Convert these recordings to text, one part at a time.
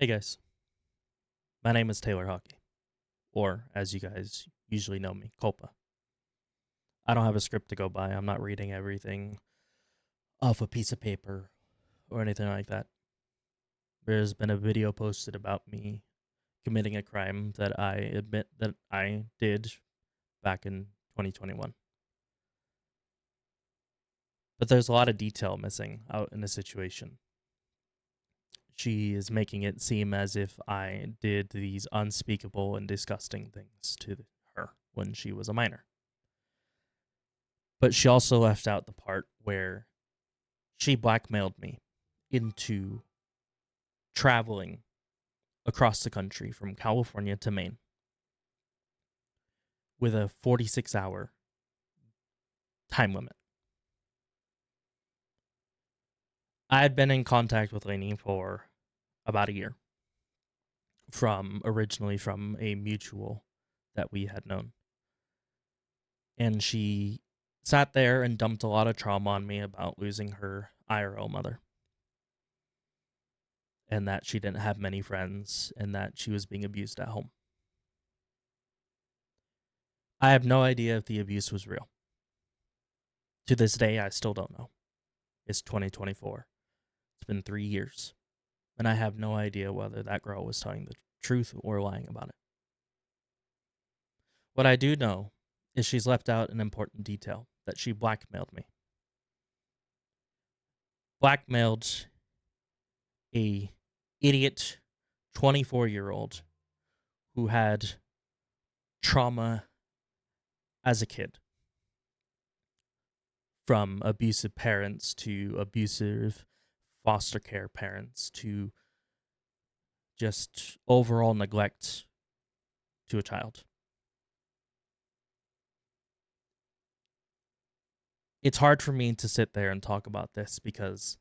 Hey guys, my name is Taylor Hockey, or as you guys usually know me, Culpa. I don't have a script to go by. I'm not reading everything off a piece of paper or anything like that. There's been a video posted about me committing a crime that I admit that I did back in 2021. But there's a lot of detail missing out in the situation. She is making it seem as if I did these unspeakable and disgusting things to her when she was a minor. But she also left out the part where she blackmailed me into traveling across the country from California to Maine with a 46-hour time limit. I had been in contact with Lanie for about a year, originally from a mutual that we had known. And she sat there and dumped a lot of trauma on me about losing her IRL mother, and that she didn't have many friends, and that she was being abused at home. I have no idea if the abuse was real. To this day, I still don't know. It's 2024. It's been 3 years, and I have no idea whether that girl was telling the truth or lying about it. What I do know is she's left out an important detail, that she blackmailed me. Blackmailed a idiot 24-year-old who had trauma as a kid, from abusive parents to abusive foster care parents to just overall neglect to a child. It's hard for me to sit there and talk about this because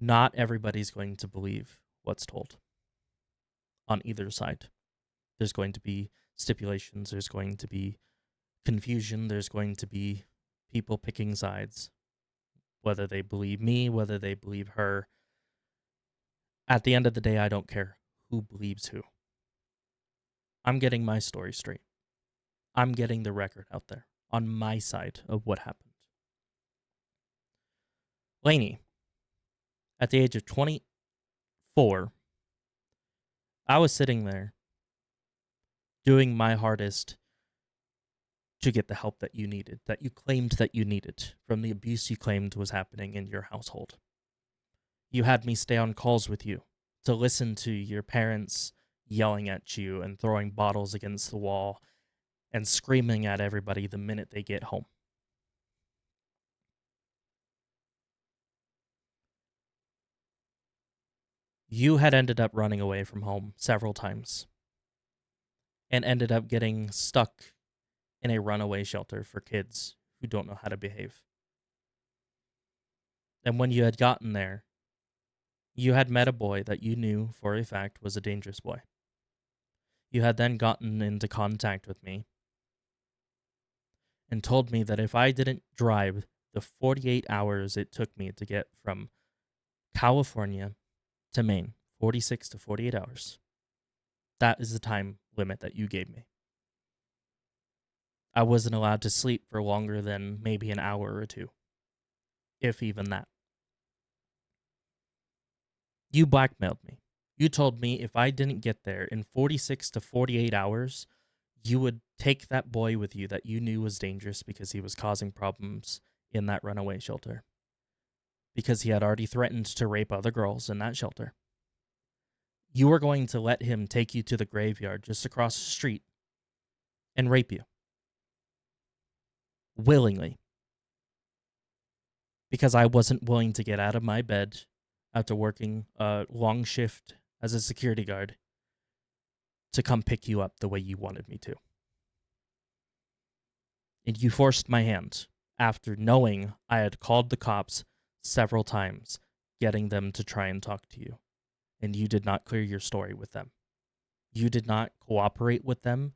not everybody's going to believe what's told on either side. There's going to be stipulations, there's going to be confusion, there's going to be people picking sides, whether they believe me, whether they believe her. At the end of the day, I don't care who believes who. I'm getting my story straight. I'm getting the record out there on my side of what happened. Lanie, at the age of 24, I was sitting there doing my hardest to get the help that you needed, that you claimed that you needed from the abuse you claimed was happening in your household. You had me stay on calls with you to listen to your parents yelling at you and throwing bottles against the wall and screaming at everybody the minute they get home. You had ended up running away from home several times and ended up getting stuck in a runaway shelter for kids who don't know how to behave. And when you had gotten there, you had met a boy that you knew for a fact was a dangerous boy. You had then gotten into contact with me and told me that if I didn't drive the 48 hours it took me to get from California to Maine, 46 to 48 hours, that is the time limit that you gave me. I wasn't allowed to sleep for longer than maybe an hour or two, if even that. You blackmailed me. You told me if I didn't get there in 46 to 48 hours, you would take that boy with you that you knew was dangerous because he was causing problems in that runaway shelter, because he had already threatened to rape other girls in that shelter. You were going to let him take you to the graveyard just across the street and rape you. Willingly. Because I wasn't willing to get out of my bed after working a long shift as a security guard to come pick you up the way you wanted me to. And you forced my hand after knowing I had called the cops several times, getting them to try and talk to you. And you did not clear your story with them. You did not cooperate with them.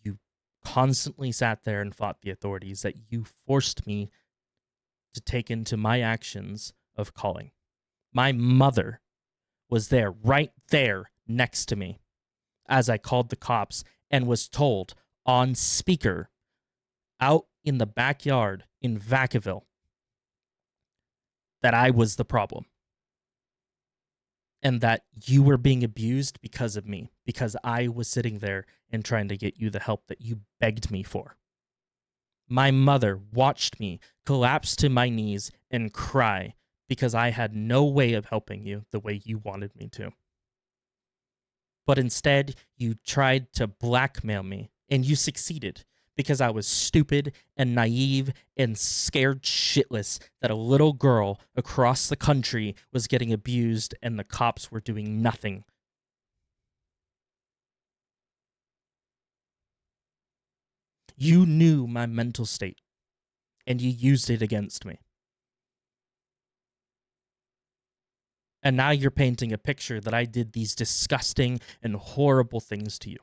You constantly sat there and fought the authorities that you forced me to take into my actions of calling. My mother was there, right there next to me, as I called the cops and was told on speaker out in the backyard in Vacaville that I was the problem and that you were being abused because of me, because I was sitting there and trying to get you the help that you begged me for. My mother watched me collapse to my knees and cry because I had no way of helping you the way you wanted me to. But instead, you tried to blackmail me, and you succeeded because I was stupid and naive and scared shitless that a little girl across the country was getting abused and the cops were doing nothing. You knew my mental state, and you used it against me. And now you're painting a picture that I did these disgusting and horrible things to you.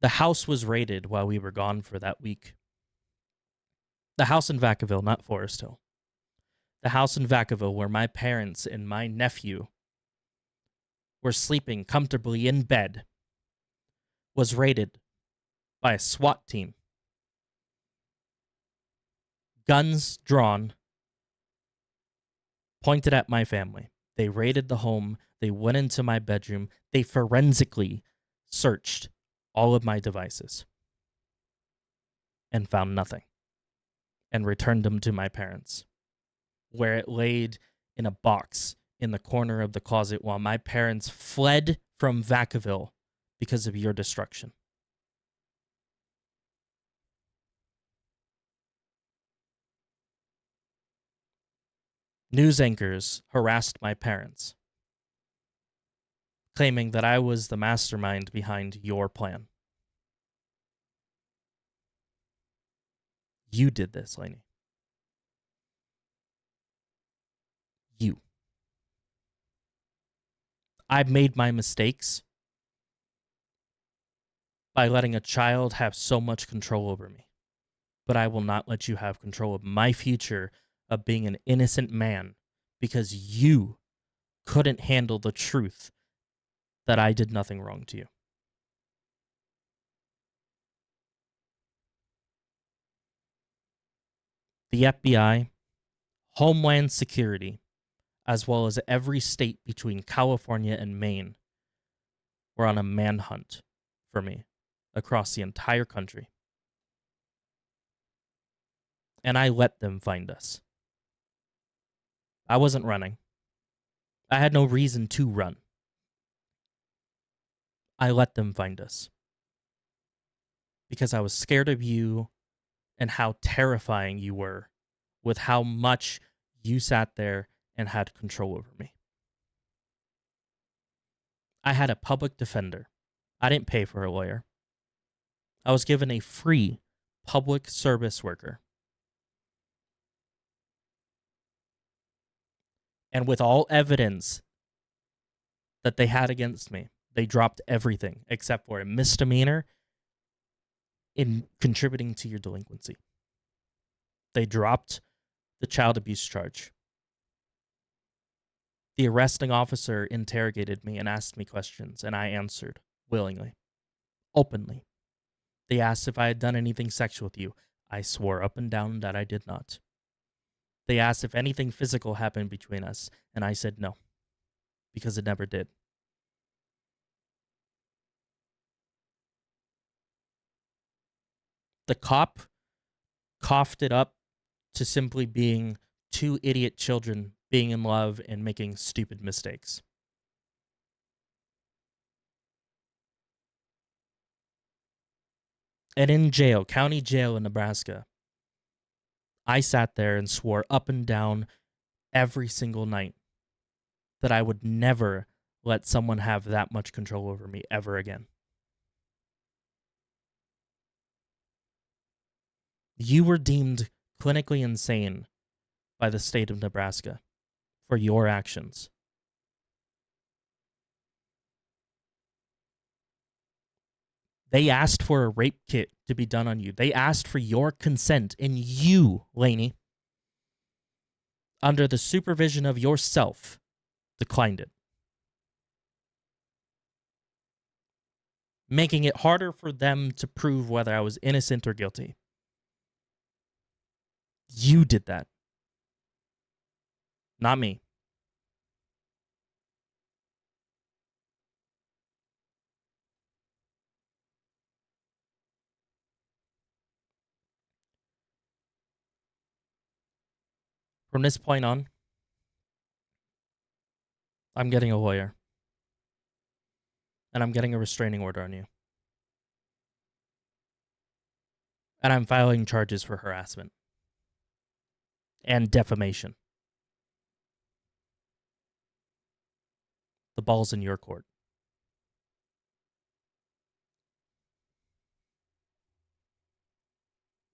The house was raided while we were gone for that week. The house in Vacaville, not Forest Hill. The house in Vacaville where my parents and my nephew were sleeping comfortably in bed was raided by a SWAT team. Guns drawn, pointed at my family. They raided the home. They went into my bedroom. They forensically searched all of my devices and found nothing and returned them to my parents, where it laid in a box in the corner of the closet while my parents fled from Vacaville because of your destruction. News anchors harassed my parents, claiming that I was the mastermind behind your plan. You did this, Lanie. You. I made my mistakes by letting a child have so much control over me. But I will not let you have control of my future of being an innocent man because you couldn't handle the truth that I did nothing wrong to you. The FBI, Homeland Security, as well as every state between California and Maine, were on a manhunt for me across the entire country. And I let them find us. I wasn't running. I had no reason to run. I let them find us because I was scared of you and how terrifying you were with how much you sat there and had control over me. I had a public defender. I didn't pay for a lawyer. I was given a free public service worker. And with all evidence that they had against me, they dropped everything except for a misdemeanor in contributing to your delinquency. They dropped the child abuse charge. The arresting officer interrogated me and asked me questions, and I answered willingly, openly. They asked if I had done anything sexual with you. I swore up and down that I did not. They asked if anything physical happened between us, and I said no, because it never did. The cop coughed it up to simply being two idiot children being in love and making stupid mistakes. And in jail, county jail in Nebraska, I sat there and swore up and down every single night that I would never let someone have that much control over me ever again. You were deemed clinically insane by the state of Nebraska for your actions. They asked for a rape kit to be done on you. They asked for your consent, and you, Lanie, under the supervision of yourself, declined it, making it harder for them to prove whether I was innocent or guilty. You did that, not me. From this point on, I'm getting a lawyer, and I'm getting a restraining order on you, and I'm filing charges for harassment and defamation. The ball's in your court.